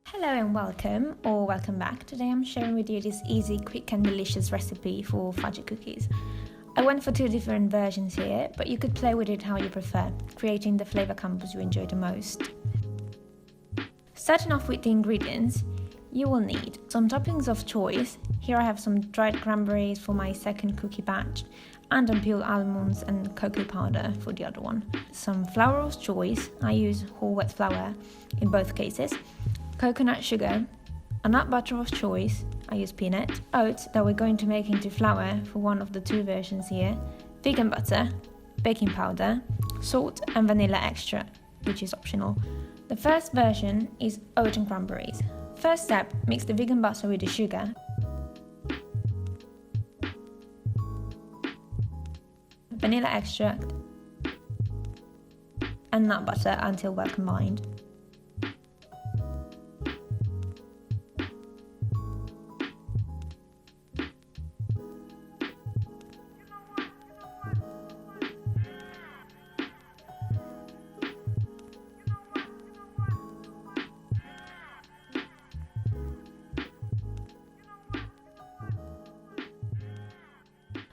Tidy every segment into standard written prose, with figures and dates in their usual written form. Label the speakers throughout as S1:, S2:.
S1: Hello and welcome back. Today I'm sharing with you this easy, quick and delicious recipe for fudgy cookies. I went for two different versions here, but you could play with it how you prefer, creating the flavour combos you enjoy the most. Starting off with the ingredients, you will need some toppings of choice. Here I have some dried cranberries for my second cookie batch, and unpeeled almonds and cocoa powder for the other one. Some flour of choice, I use wholeweat flour in both cases. Coconut sugar, a nut butter of choice, I use peanut, oats that we're going to make into flour for one of the two versions here, vegan butter, baking powder, salt and vanilla extract, which is optional. The first version is oat and cranberries. First step, mix the vegan butter with the sugar. Vanilla extract and nut butter until well combined.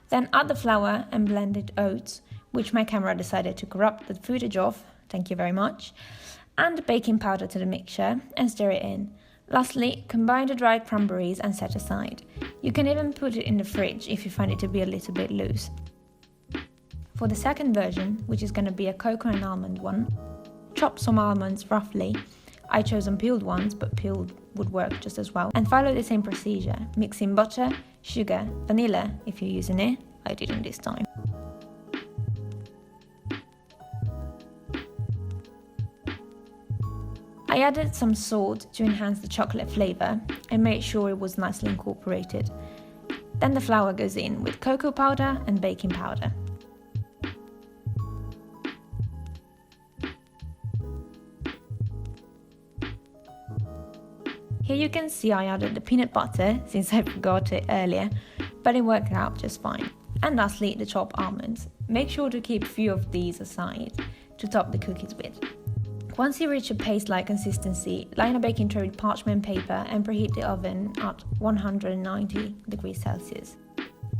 S1: Then add the flour and blended oats, which my camera decided to corrupt the footage of, thank you very much, and baking powder to the mixture and stir it in. Lastly, combine the dried cranberries and set aside. You can even put it in the fridge if you find it to be a little bit loose. For the second version, which is going to be a cocoa and almond one, chop some almonds roughly. I chose unpeeled ones, but peeled would work just as well. And follow the same procedure, mixing butter, sugar, vanilla if you're using it. I didn't this time. I added some salt to enhance the chocolate flavour and made sure it was nicely incorporated. Then the flour goes in with cocoa powder and baking powder. Here you can see I added the peanut butter since I forgot it earlier, but it worked out just fine. And lastly, the chopped almonds. Make sure to keep a few of these aside to top the cookies with. Once you reach a paste-like consistency, line a baking tray with parchment paper and preheat the oven at 190 degrees Celsius.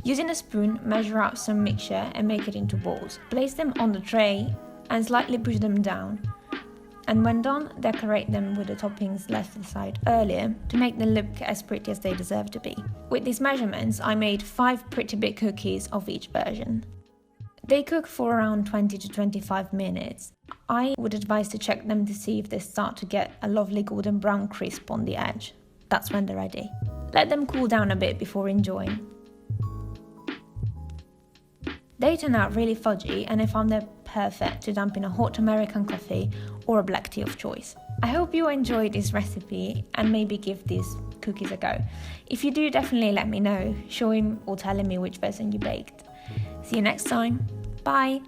S1: Using a spoon, measure out some mixture and make it into balls. Place them on the tray and slightly push them down. And when done, decorate them with the toppings left aside earlier to make them look as pretty as they deserve to be. With these measurements, I made 5 pretty big cookies of each version. They cook for around 20 to 25 minutes. I would advise to check them to see if they start to get a lovely golden brown crisp on the edge. That's when they're ready. Let them cool down a bit before enjoying. They turn out really fudgy and I found them perfect to dump in a hot American coffee or a black tea of choice. I hope you enjoyed this recipe and maybe give these cookies a go. If you do, definitely let me know, showing or telling me which version you baked. See you next time. Bye!